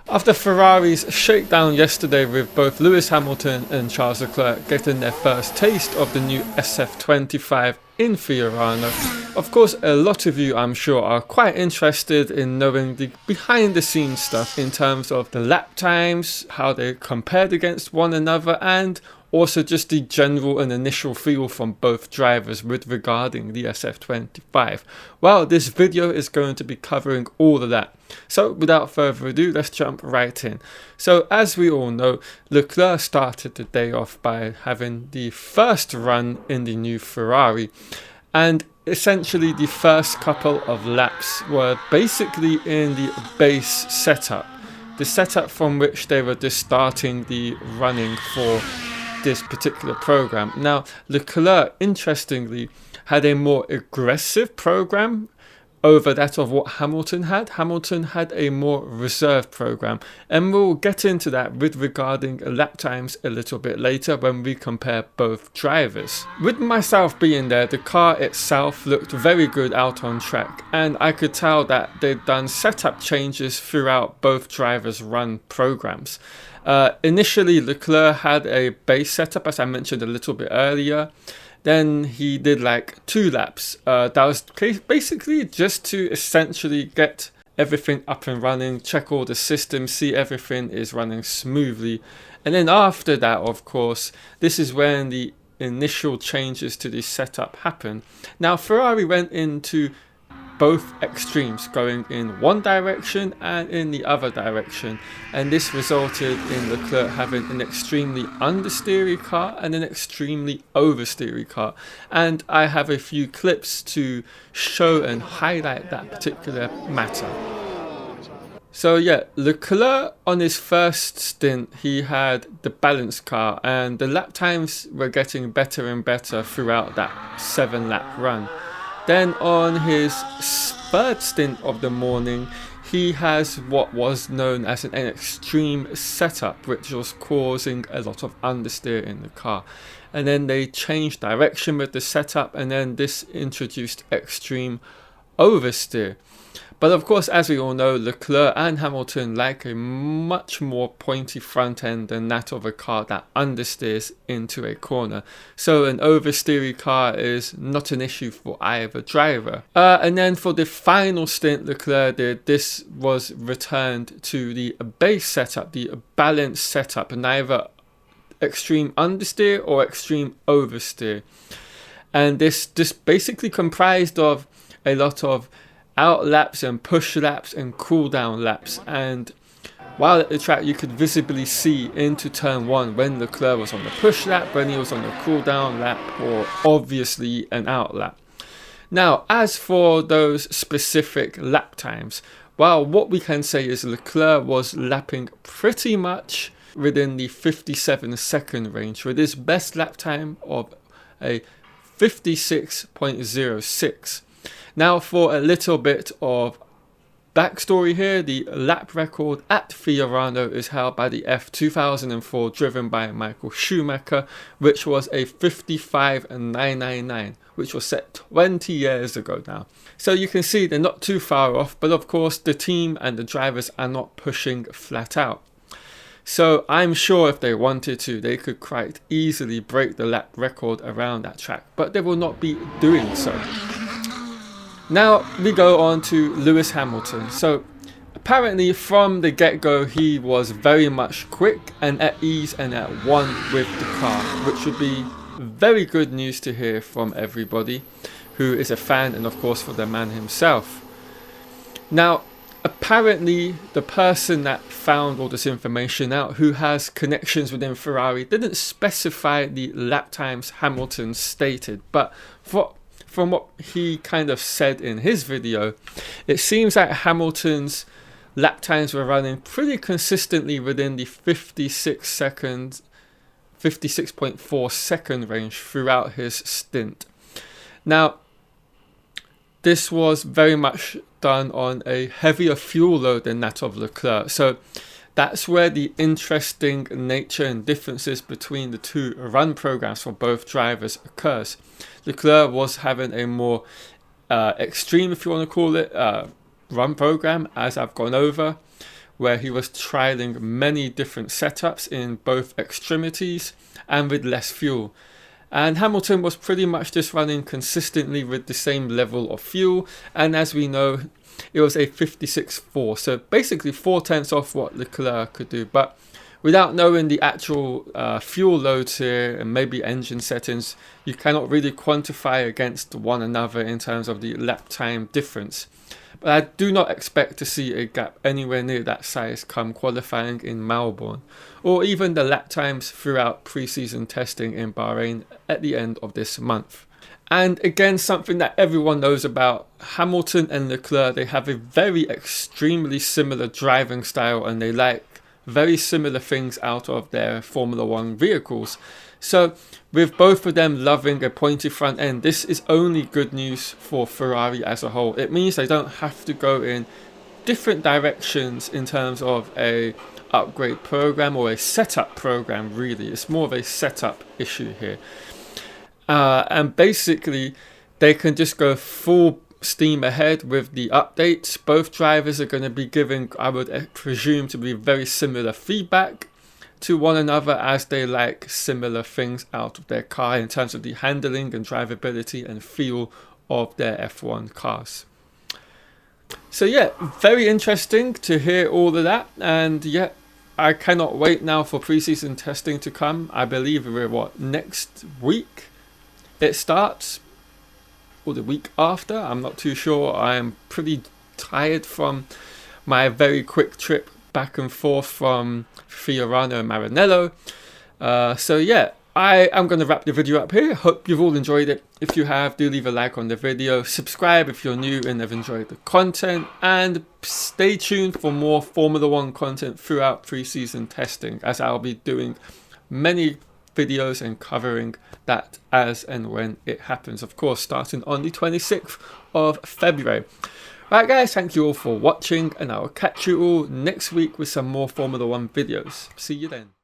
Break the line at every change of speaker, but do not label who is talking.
After Ferrari's shakedown yesterday with both Lewis Hamilton and Charles Leclerc getting their first taste of the new SF-25 in Fiorano, of course a lot of you I'm sure are quite interested in knowing the behind the scenes stuff in terms of the lap times, how they compared against one another, and also just the general and initial feel from both drivers with regarding the SF-25. Well, this video is going to be covering all of that. So without further ado, let's jump right in. So as we all know, Leclerc started the day off by having the first run in the new Ferrari, and essentially the first couple of laps were basically in the base setup, the setup from which they were just starting the running for this particular program. Now, Leclerc, interestingly, had a more aggressive program over that of what Hamilton had. Hamilton had a more reserved program, and we'll get into that with regarding lap times a little bit later when we compare both drivers. With myself being there, the car itself looked very good out on track, and I could tell that they'd done setup changes throughout both drivers' run programs. Initially, Leclerc had a base setup, as I mentioned a little bit earlier. Then he did like 2 laps. That was basically just to essentially get everything up and running, check all the systems, see everything is running smoothly. And then after that, of course, this is when the initial changes to the setup happened. Now, Ferrari went into both extremes, going in one direction and in the other direction, and this resulted in Leclerc having an extremely understeery car and an extremely oversteery car, and I have a few clips to show and highlight that particular matter. So yeah, Leclerc on his first stint, he had the balanced car, and the lap times were getting better and better throughout that 7-lap run. Then on his third stint of the morning, he has what was known as an extreme setup, which was causing a lot of understeer in the car. And then they changed direction with the setup, and then this introduced extreme oversteer. But of course, as we all know, Leclerc and Hamilton like a much more pointy front end than that of a car that understeers into a corner. So an oversteery car is not an issue for either driver. And then for the final stint Leclerc did, this was returned to the base setup, the balanced setup, neither extreme understeer or extreme oversteer. And this basically comprised of a lot of out laps and push laps and cool down laps, and while at the track you could visibly see into turn 1 when Leclerc was on the push lap, when he was on the cool down lap, or obviously an out lap. Now, as for those specific lap times, well, what we can say is Leclerc was lapping pretty much within the 57-second range, with his best lap time of a 56.06. Now, for a little bit of backstory here, the lap record at Fiorano is held by the F2004 driven by Michael Schumacher, which was a 55.999, which was set 20 years ago now. So you can see they're not too far off, but of course the team and the drivers are not pushing flat out. So I'm sure if they wanted to, they could quite easily break the lap record around that track, but they will not be doing so. Now we go on to Lewis Hamilton. So apparently from the get-go he was very much quick and at ease and at one with the car, which would be very good news to hear from everybody who is a fan, and of course for the man himself. Now apparently the person that found all this information out, who has connections within Ferrari, didn't specify the lap times Hamilton stated, but from what he kind of said in his video, it seems that Hamilton's lap times were running pretty consistently within the 56.4 second range throughout his stint. Now, this was very much done on a heavier fuel load than that of Leclerc. So that's where the interesting nature and differences between the two run programs for both drivers occurs. Leclerc was having a more extreme, if you want to call it, run program, as I've gone over, where he was trialing many different setups in both extremities and with less fuel. And Hamilton was pretty much just running consistently with the same level of fuel, and as we know, it was a 56.4, so basically 4/10 off what Leclerc could do. But without knowing the actual fuel loads here and maybe engine settings, you cannot really quantify against one another in terms of the lap time difference. But I do not expect to see a gap anywhere near that size come qualifying in Melbourne, or even the lap times throughout pre-season testing in Bahrain at the end of this month. And again, something that everyone knows about, Hamilton and Leclerc, they have a very extremely similar driving style, and they like very similar things out of their Formula One vehicles. So with both of them loving a pointy front end, this is only good news for Ferrari as a whole. It means they don't have to go in different directions in terms of a upgrade program or a setup program. Really, it's more of a setup issue here. And basically they can just go full steam ahead with the updates. Both drivers are going to be giving, I would presume, to be very similar feedback to one another, as they like similar things out of their car in terms of the handling and drivability and feel of their F1 cars. So yeah, very interesting to hear all of that, and yeah, I cannot wait now for pre-season testing to come. I believe we're next week it starts, or the week after, I'm not too sure. I am pretty tired from my very quick trip back and forth from Fiorano and Maranello. So yeah, I am going to wrap the video up here. Hope you've all enjoyed it. If you have, do leave a like on the video, subscribe if you're new and have enjoyed the content, and stay tuned for more Formula One content throughout pre-season testing, as I'll be doing many videos and covering that as and when it happens, of course starting on the 26th of February. Right guys, thank you all for watching, and I will catch you all next week with some more Formula One videos. See you then.